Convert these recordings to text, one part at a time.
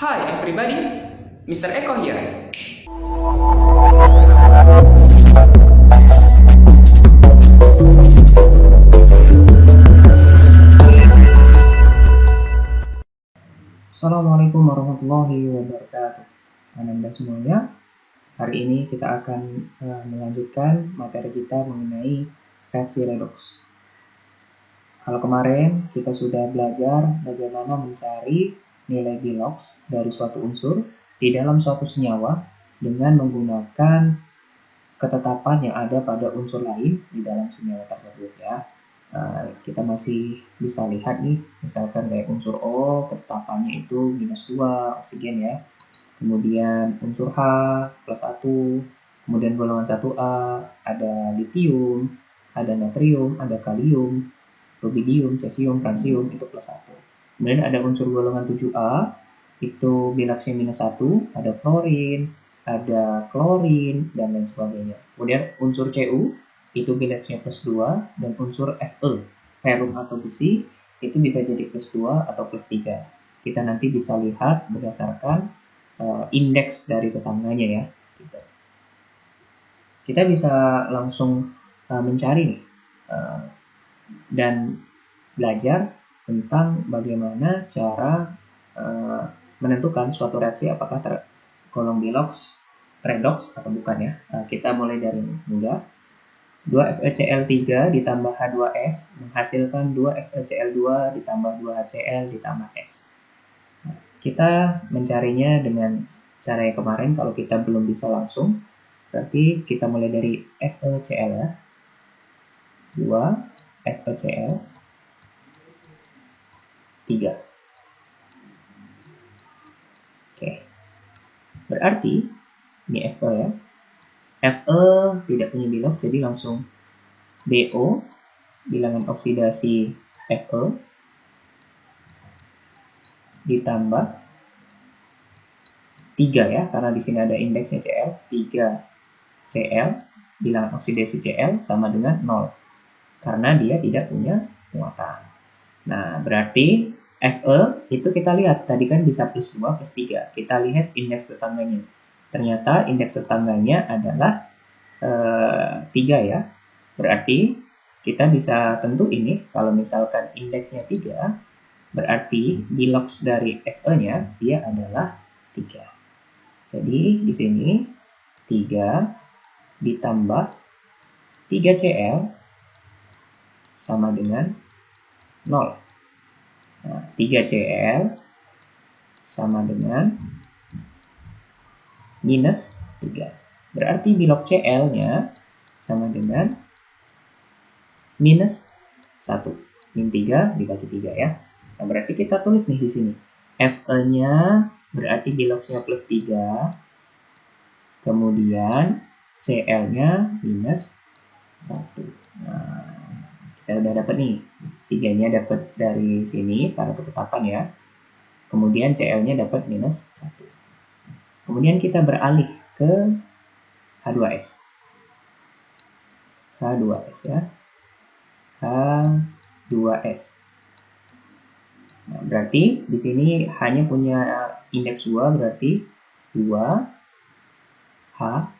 Hi everybody, Mr. Eko here. Assalamualaikum warahmatullahi wabarakatuh. Anda semuanya, hari ini kita akan melanjutkan materi kita mengenai reaksi redoks. Kalau kemarin kita sudah belajar bagaimana mencari nilai Bilox dari suatu unsur di dalam suatu senyawa dengan menggunakan ketetapan yang ada pada unsur lain di dalam senyawa tersebut ya. Kita masih bisa lihat nih, misalkan kayak unsur O, ketetapannya itu -2 oksigen ya. Kemudian unsur H +1, kemudian golongan 1A ada litium, ada natrium, ada kalium, rubidium, cesium, francium itu +1. Kemudian ada unsur golongan 7A itu bilaksnya -1, ada fluorin, ada klorin, dan lain sebagainya. Kemudian unsur Cu itu bilaksnya +2, dan unsur Fe, ferum atau besi, itu bisa jadi +2 atau +3. Kita nanti bisa lihat berdasarkan indeks dari tetangganya ya. Gitu. Kita bisa langsung mencari nih dan belajar tentang bagaimana cara menentukan suatu reaksi apakah tergolong Bilox, redox atau bukan ya. Kita mulai dari mudah. 2FeCl3 ditambah H2S menghasilkan 2FeCl2 ditambah 2HCl ditambah S. Kita mencarinya dengan cara yang kemarin. Kalau kita belum bisa langsung, berarti kita mulai dari FeCl ya. 2 FeCl 3. Oke. Berarti ini Fe ya. Fe tidak punya Bilox, jadi langsung BO, bilangan oksidasi Fe ditambah 3 ya, karena di sini ada indeksnya Cl, 3 Cl, bilangan oksidasi Cl sama dengan 0, karena dia tidak punya muatan. Nah, berarti Fe itu kita lihat, tadi kan bisa +2, +3. Kita lihat indeks tetangganya. Ternyata indeks tetangganya adalah 3 ya. Berarti kita bisa tentu ini, kalau misalkan indeksnya 3, berarti Bilox dari Fe-nya dia adalah 3. Jadi di sini 3 ditambah 3Cl sama dengan 0. Nah, 3Cl sama dengan -3. Berarti Bilox Cl-nya sama dengan -1. Min 3 dibagi 3 ya. Nah, berarti kita tulis nih di sini. Fe-nya berarti Bilox-nya +3. Kemudian Cl-nya -1. Nah, kita udah dapat nih. 3-nya dapat dari sini karena ketetapan ya. Kemudian Cl-nya dapat -1. Kemudian kita beralih ke H2S. H2S ya. H2S. Nah, berarti di sini hanya punya indeks 2, berarti 2 H.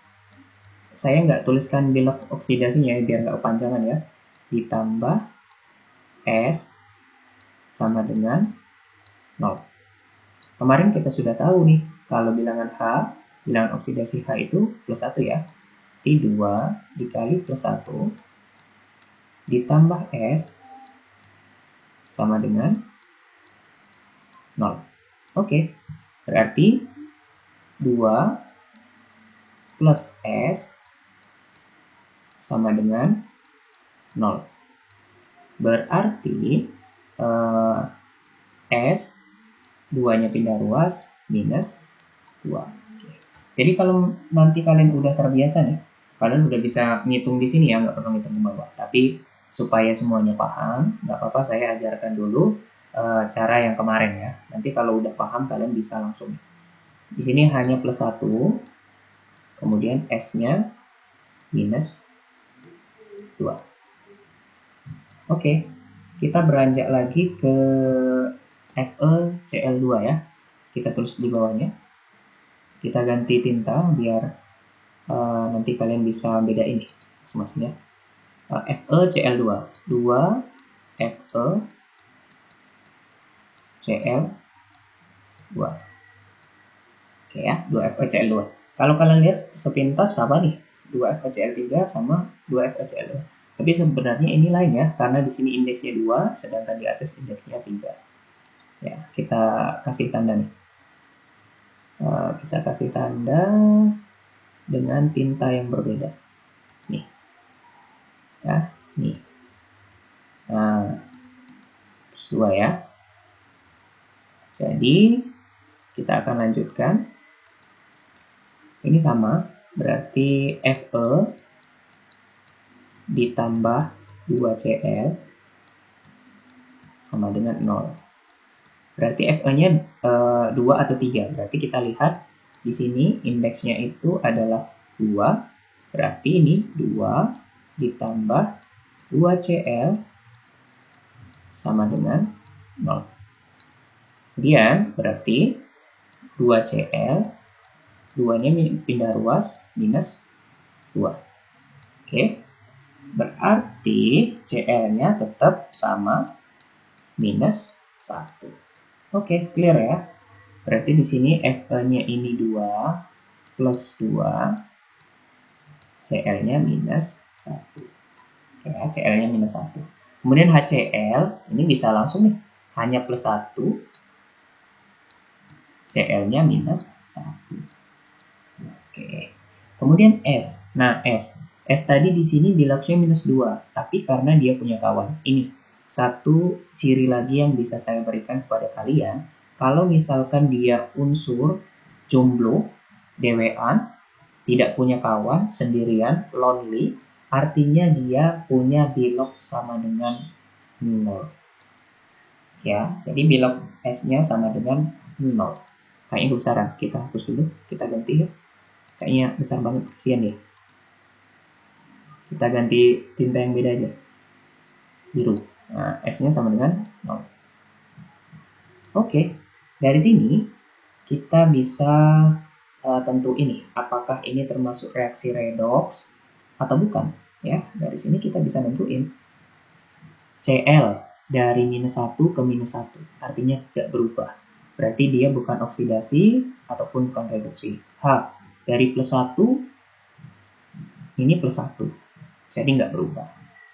Saya nggak tuliskan Bilox oksidasinya ya, biar nggak kepanjangan ya. Ditambah S sama dengan 0. Kemarin kita sudah tahu nih, kalau bilangan H, bilangan oksidasi H itu +1 ya. Berarti 2 dikali +1 ditambah S sama dengan 0. Oke, berarti 2 plus S sama dengan 0. Berarti S 2-nya pindah ruas minus 2. Oke. Jadi kalau nanti kalian udah terbiasa nih, kalian udah bisa ngitung di sini ya, nggak perlu ngitung di bawah. Tapi supaya semuanya paham, nggak apa-apa saya ajarkan dulu cara yang kemarin ya. Nanti kalau udah paham kalian bisa langsung. Di sini hanya +1, kemudian S-nya -2. Oke, kita beranjak lagi ke FeCl2 ya. kita tulis di bawahnya. Kita ganti tinta biar nanti kalian bisa bedain nih masing-masingnya. FeCl2 2 FeCl2. Oke ya, 2 FeCl2. Kalau kalian lihat sepintas sama nih, 2 FeCl3 sama 2 FeCl2. Tapi sebenarnya ini lain ya, karena di sini indeksnya 2, sedangkan di atas indeksnya 3. Ya, kita kasih tanda nih. Bisa kasih tanda dengan tinta yang berbeda. Nih. Ya, nih. Nah, plus 2 ya. Jadi, kita akan lanjutkan. Ini sama, berarti Fe ditambah 2Cl sama dengan 0. Berarti Fe-nya 2 atau 3. Berarti kita lihat di sini indeksnya itu adalah 2. Berarti ini 2 ditambah 2Cl sama dengan 0. Kemudian berarti 2Cl, 2-nya pindah ruas, minus 2. Oke. Berarti Cl-nya tetap sama minus 1. Oke, clear ya. Berarti di sini Fe-nya ini 2 plus 2, Cl-nya minus 1. Oke ya, Cl-nya minus 1. Kemudian HCl, ini bisa langsung nih, hanya plus 1, Cl-nya minus 1. Oke. Kemudian S. Nah, S tadi di sini bilangnya minus 2, tapi karena dia punya kawan. Ini satu ciri lagi yang bisa saya berikan kepada kalian. Kalau misalkan dia unsur jomblo, dewean, tidak punya kawan, sendirian, lonely, artinya dia punya bilog sama dengan 0. Ya, jadi bilog S-nya sama dengan 0. Kayaknya besaran, kita hapus dulu, kita ganti ya. Kayaknya besar banget, kasihan ya. Kita ganti tinta yang beda aja, biru. Nah, S-nya sama dengan 0. Oke, dari sini kita bisa tentu ini, apakah ini termasuk reaksi redoks atau bukan. Ya, dari sini kita bisa nentuin Cl dari minus 1 ke minus 1, artinya tidak berubah. Berarti dia bukan oksidasi ataupun bukan reduksi. H dari plus 1, ini plus 1, jadi nggak berubah.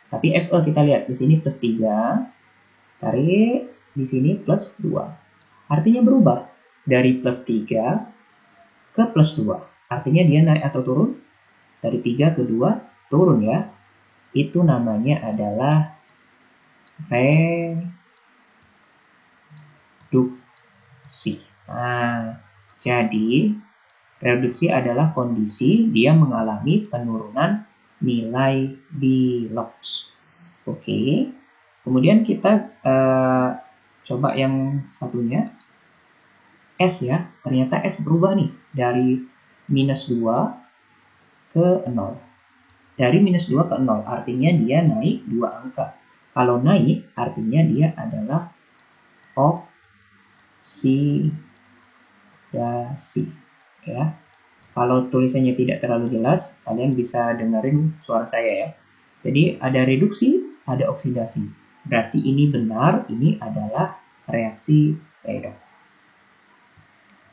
Tapi Fe kita lihat di sini plus 3, tarik di sini plus 2. Artinya berubah dari plus 3 ke plus 2. Artinya dia naik atau turun? Dari 3 ke 2 turun ya. Itu namanya adalah reduksi. Nah, jadi reduksi adalah kondisi dia mengalami penurunan nilai bilox. Oke. Kemudian kita coba yang satunya. S ya, ternyata S berubah nih dari minus 2 ke 0. Dari minus 2 ke 0 artinya dia naik 2 angka. Kalau naik artinya dia adalah oksidasi. Ya. Kalau tulisannya tidak terlalu jelas, kalian bisa dengerin suara saya ya. Jadi ada reduksi, ada oksidasi. Berarti ini benar, ini adalah reaksi redoks.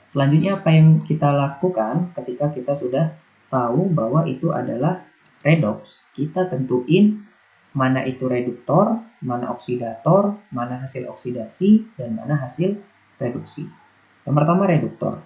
Selanjutnya apa yang kita lakukan ketika kita sudah tahu bahwa itu adalah redoks? Kita tentuin mana itu reduktor, mana oksidator, mana hasil oksidasi, dan mana hasil reduksi. Yang pertama reduktor.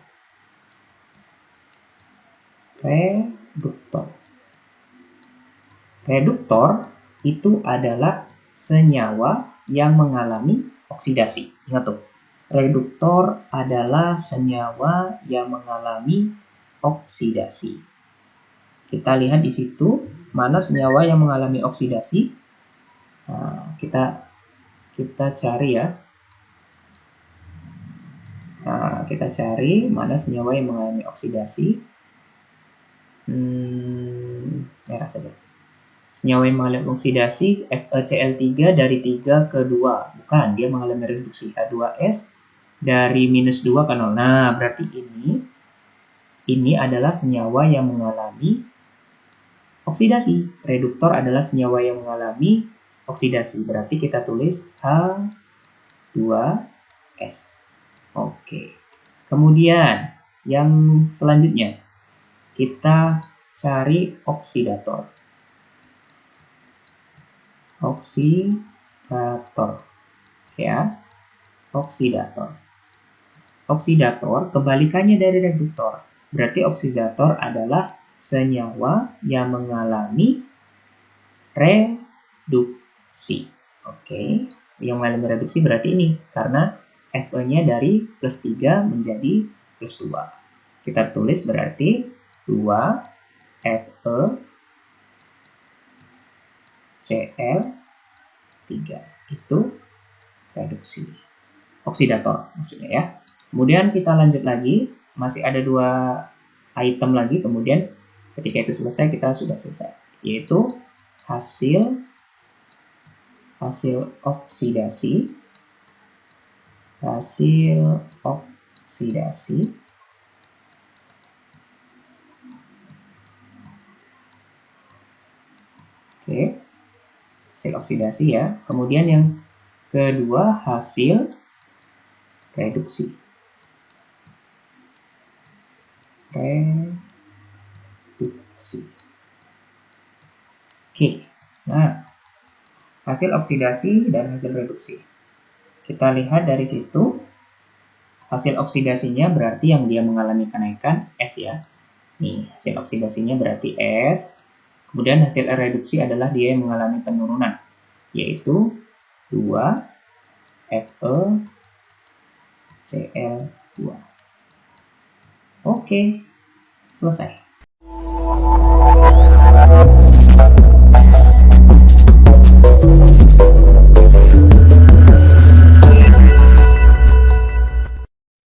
Reduktor itu adalah senyawa yang mengalami oksidasi. Ingat tuh, reduktor adalah senyawa yang mengalami oksidasi. Kita lihat di situ mana senyawa yang mengalami oksidasi. Nah, kita cari ya. Nah, kita cari mana senyawa yang mengalami oksidasi. Merah saja. Senyawa yang mengalami oksidasi FeCl3 dari 3 ke 2. Bukan, dia mengalami reduksi H2S dari minus 2 ke 0. Nah, berarti ini adalah senyawa yang mengalami oksidasi. Reduktor adalah senyawa yang mengalami oksidasi. Berarti kita tulis H2S. Oke. Kemudian yang selanjutnya kita cari oksidator. Oksidator. Ya. Oksidator. Oksidator kebalikannya dari reduktor. Berarti oksidator adalah senyawa yang mengalami reduksi. Oke. Yang mengalami reduksi berarti ini karena Fe-nya dari plus 3 menjadi plus 2. Kita tulis berarti 2 Fe Cl3 itu reduksi. Oksidator maksudnya ya. Kemudian kita lanjut lagi, masih ada 2 item lagi, kemudian ketika itu selesai kita sudah selesai, yaitu hasil oksidasi. Oke. Hasil oksidasi ya. Kemudian yang kedua hasil reduksi. Oke. Nah, hasil oksidasi dan hasil reduksi. Kita lihat dari situ, hasil oksidasinya berarti yang dia mengalami kenaikan S ya. Nih, hasil oksidasinya berarti S. Kemudian hasil reduksi adalah dia yang mengalami penurunan, yaitu 2 FeCl2. Oke, selesai.